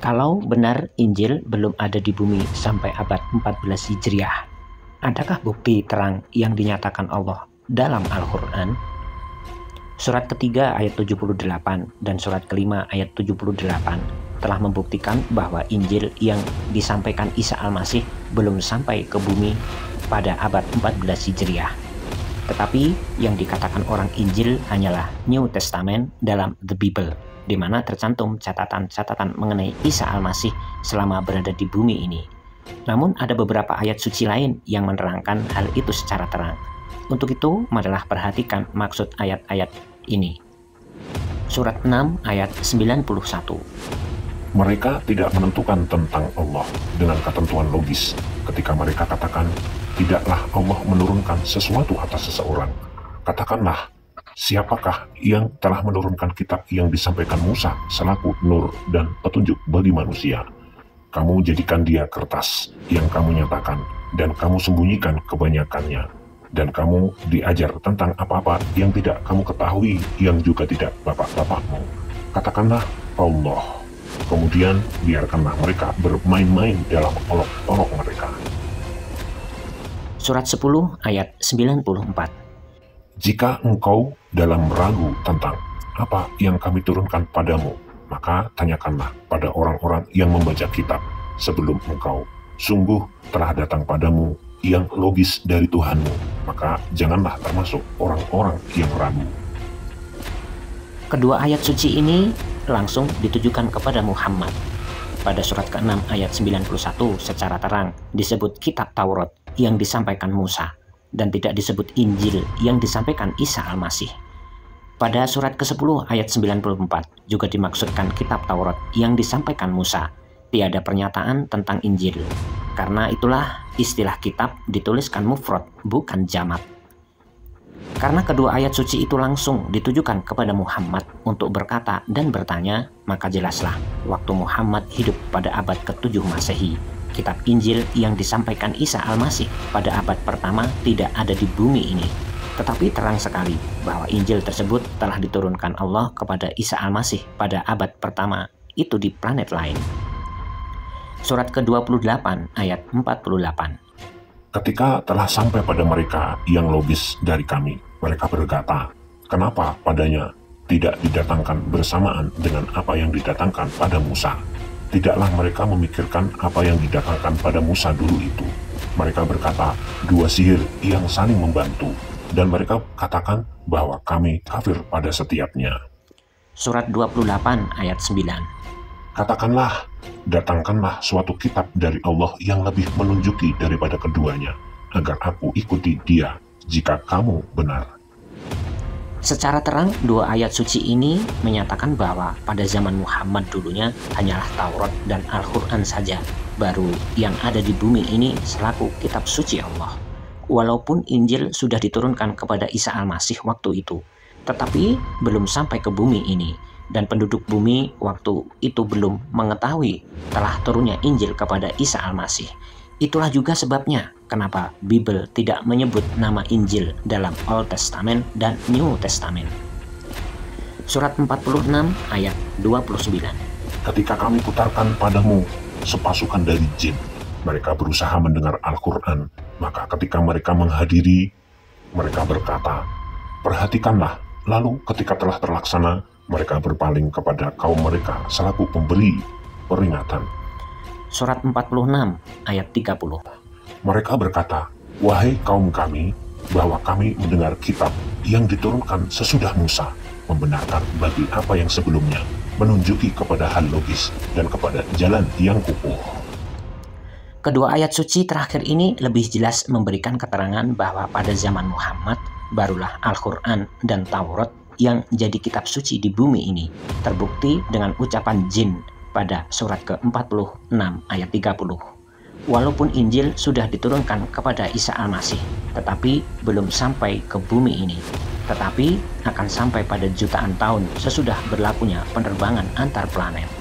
Kalau benar Injil belum ada di bumi sampai abad 14 Hijriah, adakah bukti terang yang dinyatakan Allah dalam Al-Quran? Surat ketiga ayat 78 dan surat kelima ayat 78 telah membuktikan bahwa Injil yang disampaikan Isa Al-Masih belum sampai ke bumi pada abad 14 Hijriah. Tetapi yang dikatakan orang Injil hanyalah New Testament dalam The Bible, di mana tercantum catatan-catatan mengenai Isa Al-Masih selama berada di bumi ini. Namun ada beberapa ayat suci lain yang menerangkan hal itu secara terang. Untuk itu, marilah perhatikan maksud ayat-ayat ini. Surat 6 ayat 91. Mereka tidak menentukan tentang Allah dengan ketentuan logis ketika mereka katakan, tidaklah Allah menurunkan sesuatu atas seseorang. Katakanlah, siapakah yang telah menurunkan kitab yang disampaikan Musa selaku nur dan petunjuk bagi manusia? Kamu jadikan dia kertas yang kamu nyatakan, dan kamu sembunyikan kebanyakannya. Dan kamu diajar tentang apa-apa yang tidak kamu ketahui, yang juga tidak bapak-bapakmu. Katakanlah Allah. Kemudian biarkanlah mereka bermain-main dalam olok-olok mereka. Surat 10 ayat 94. Jika engkau dalam ragu tentang apa yang kami turunkan padamu, maka tanyakanlah pada orang-orang yang membaca kitab sebelum engkau. Sungguh telah datang padamu yang logis dari Tuhanmu, maka janganlah termasuk orang-orang yang ragu. Kedua ayat suci ini langsung ditujukan kepada Muhammad. Pada surat ke-6 ayat 91 secara terang disebut kitab Taurat yang disampaikan Musa, dan tidak disebut Injil yang disampaikan Isa Al-Masih. Pada surat ke-10 ayat 94 juga dimaksudkan kitab Taurat yang disampaikan Musa, tiada pernyataan tentang Injil. Karena itulah istilah kitab dituliskan mufrad, bukan jamak. Karena kedua ayat suci itu langsung ditujukan kepada Muhammad untuk berkata dan bertanya, maka jelaslah waktu Muhammad hidup pada abad ke-7 Masehi, kitab Injil yang disampaikan Isa Al-Masih pada abad pertama tidak ada di bumi ini. Tetapi terang sekali bahwa Injil tersebut telah diturunkan Allah kepada Isa Al-Masih pada abad pertama itu di planet lain. Surat ke-28 ayat 48. Ketika telah sampai pada mereka yang logis dari kami, mereka berkata, kenapa padanya tidak didatangkan bersamaan dengan apa yang didatangkan pada Musa? Tidaklah mereka memikirkan apa yang didatangkan pada Musa dulu itu. Mereka berkata, dua sihir yang saling membantu, dan mereka katakan bahwa kami kafir pada setiapnya. Surat 28 ayat 9. Katakanlah, datangkanlah suatu kitab dari Allah yang lebih menunjuki daripada keduanya, agar aku ikuti dia jika kamu benar. Secara terang, dua ayat suci ini menyatakan bahwa pada zaman Muhammad dulunya hanyalah Taurat dan Al-Quran saja, baru yang ada di bumi ini selaku kitab suci Allah. Walaupun Injil sudah diturunkan kepada Isa Al-Masih waktu itu, tetapi belum sampai ke bumi ini, dan penduduk bumi waktu itu belum mengetahui telah turunnya Injil kepada Isa Al-Masih. Itulah juga sebabnya kenapa Bible tidak menyebut nama Injil dalam Old Testament dan New Testament. Surat 46 ayat 29. Ketika kami putarkan padamu sepasukan dari jin, mereka berusaha mendengar Al-Quran, maka ketika mereka menghadiri, mereka berkata, perhatikanlah, lalu ketika telah terlaksana, mereka berpaling kepada kaum mereka selaku pemberi peringatan. Surat 46 ayat 30. Mereka berkata, wahai kaum kami, bahwa kami mendengar kitab yang diturunkan sesudah Musa, membenarkan bagi apa yang sebelumnya, menunjuki kepada hal logis dan kepada jalan yang kukuh. Kedua ayat suci terakhir ini lebih jelas memberikan keterangan bahwa pada zaman Muhammad, barulah Al-Quran dan Taurat yang jadi kitab suci di bumi ini, terbukti dengan ucapan jin pada surat ke-46 ayat 30. Walaupun Injil sudah diturunkan kepada Isa Al-Masih, tetapi belum sampai ke bumi ini, tetapi akan sampai pada jutaan tahun sesudah berlakunya penerbangan antar planet.